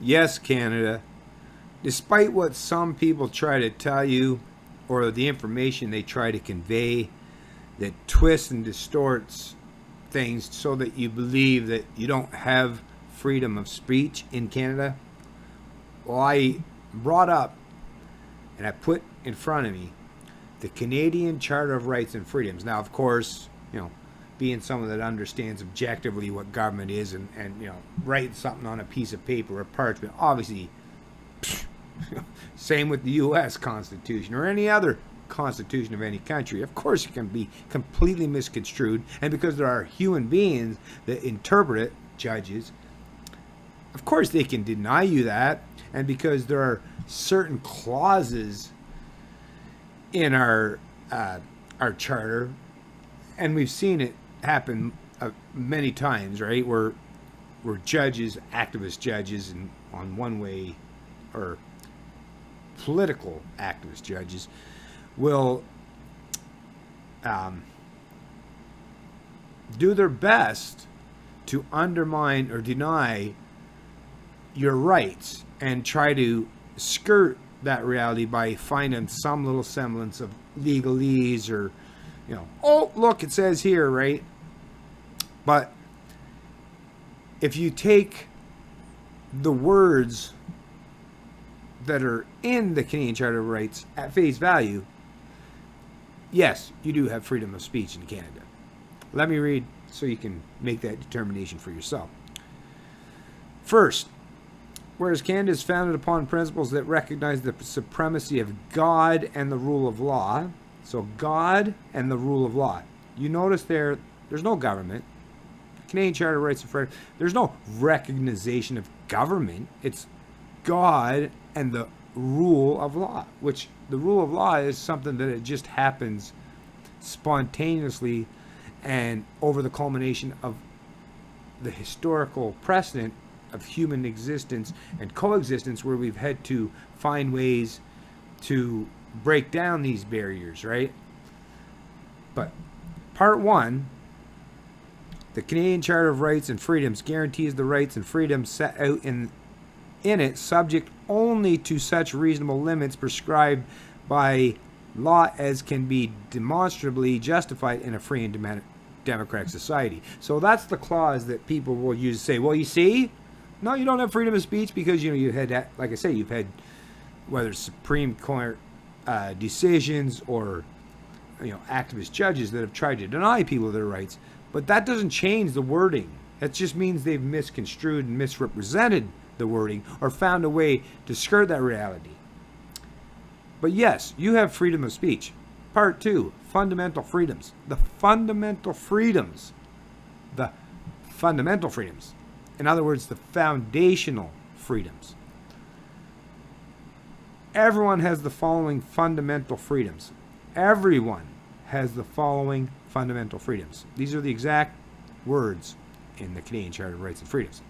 Yes, Canada, despite what some people try to tell you or the information they try to convey that twists and distorts things so that you believe that you don't have freedom of speech in Canada, well, I brought up and I put in front of me the Canadian Charter of Rights and Freedoms. Now, of course, being someone that understands objectively what government is and writing something on a piece of paper or parchment, obviously, same with the U.S. Constitution or any other constitution of any country. Of course, it can be completely misconstrued, and because there are human beings that interpret it, judges, of course they can deny you that, and because there are certain clauses in our charter, and we've seen it happen many times, right? Where judges, activist judges, and on one way, or political activist judges, will do their best to undermine or deny your rights and try to skirt that reality by finding some little semblance of legalese or, oh, look, it says here, right? But if you take the words that are in the Canadian Charter of Rights at face value, yes, you do have freedom of speech in Canada. Let me read so you can make that determination for yourself. First, whereas Canada is founded upon principles that recognize the supremacy of God and the rule of law. So God and the rule of law. You notice there's no government. Canadian Charter of Rights and Freedoms, there's no recognition of government. It's God and the rule of law, which the rule of law is something that it just happens spontaneously and over the culmination of the historical precedent of human existence and coexistence, where we've had to find ways to break down these barriers, right? But part one, the Canadian Charter of Rights and Freedoms guarantees the rights and freedoms set out in it, subject only to such reasonable limits prescribed by law as can be demonstrably justified in a free and democratic society. So that's the clause that people will use to say, well, you see, no, you don't have freedom of speech because, you've had that, like I say, you've had whether Supreme Court decisions or, activist judges that have tried to deny people their rights. But that doesn't change the wording. That just means they've misconstrued and misrepresented the wording or found a way to skirt that reality. But yes, you have freedom of speech. Part two, fundamental freedoms. The fundamental freedoms. The fundamental freedoms. In other words, the foundational freedoms. Everyone has the following fundamental freedoms. Everyone has the following fundamental freedoms. These are the exact words in the Canadian Charter of Rights and Freedoms.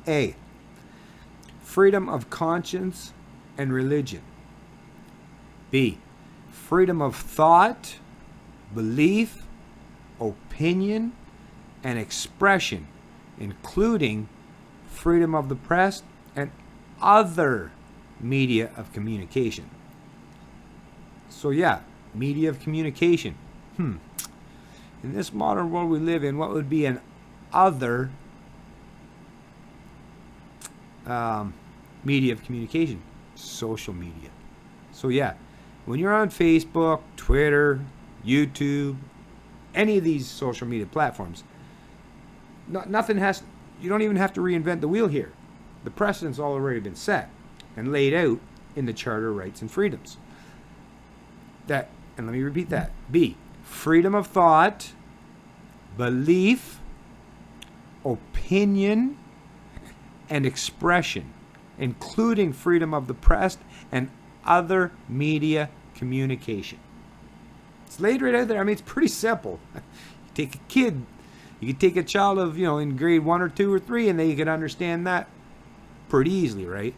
A, freedom of conscience and religion. B, freedom of thought, belief, opinion, and expression, including freedom of the press and other media of communication. So yeah, media of communication. In this modern world we live in, what would be an other media of communication? Social media. So yeah, when you're on Facebook, Twitter, YouTube, any of these social media platforms, nothing has, you don't even have to reinvent the wheel here. The precedent's already been set and laid out in the Charter of Rights and Freedoms. That, and let me repeat that. B, freedom of thought, belief, opinion, and expression, including freedom of the press and other media communication. It's laid right out there. I mean, it's pretty simple. You take a kid, you can take a child of, in grade 1 or 2 or 3, and they can understand that pretty easily, right?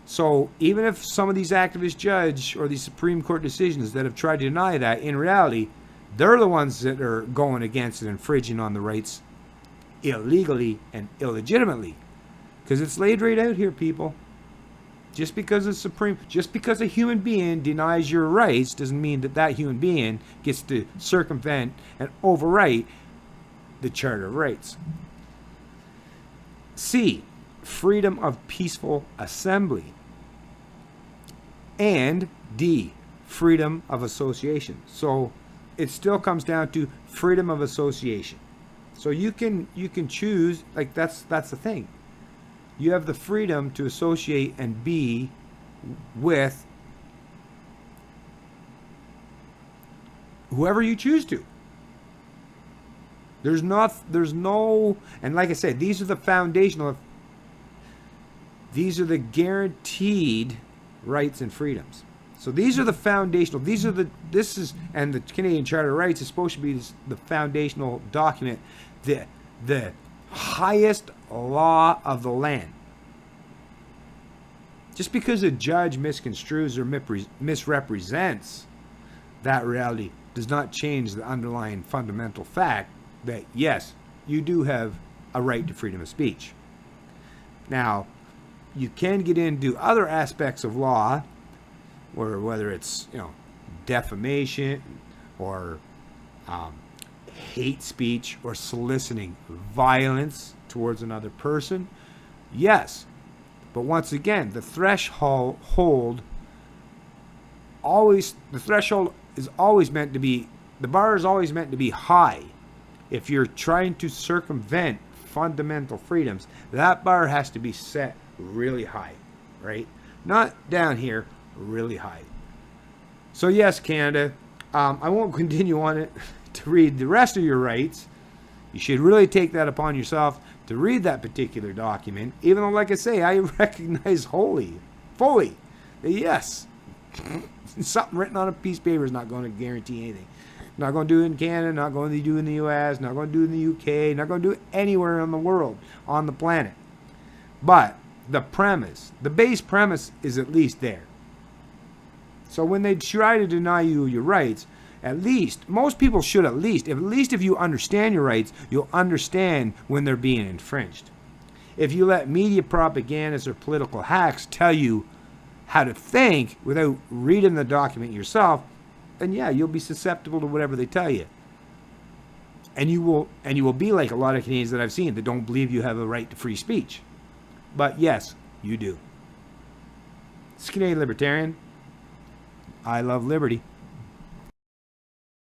So even if some of these activist judge or these Supreme Court decisions that have tried to deny that, in reality, they're the ones that are going against and infringing on the rights illegally and illegitimately. Because it's laid right out here, people. Just because a human being denies your rights doesn't mean that that human being gets to circumvent and overwrite the Charter of Rights. C, freedom of peaceful assembly. And D, freedom of association. So it still comes down to freedom of association. So you can choose, like that's the thing. You have the freedom to associate and be with whoever you choose to. There's no, and like I said, these are the guaranteed rights and freedoms. So these are the foundational, and the Canadian Charter of Rights is supposed to be the foundational document, the highest law of the land. Just because a judge misconstrues or misrepresents that reality does not change the underlying fundamental fact that, yes, you do have a right to freedom of speech. Now, you can get into other aspects of law, or whether it's, defamation or hate speech or soliciting violence towards another person. Yes, but once again, the threshold is always meant to be, the bar is always meant to be high. If you're trying to circumvent fundamental freedoms, that bar has to be set really high, right? Not down here, really high. So yes, Canada, I won't continue on it to read the rest of your rights. You should really take that upon yourself to read that particular document, even though, like I say, I recognize fully that yes, something written on a piece of paper is not going to guarantee anything. Not going to do it in Canada, not going to do it in the US, not going to do it in the UK, not going to do it anywhere in the world, on the planet. But the premise, the base premise is at least there. So when they try to deny you your rights, at least, most people should at least if you understand your rights, you'll understand when they're being infringed. If you let media propagandists or political hacks tell you how to think without reading the document yourself, then yeah, you'll be susceptible to whatever they tell you. And you will be like a lot of Canadians that I've seen that don't believe you have a right to free speech. But yes, you do. It's Canadian Libertarian. I love liberty.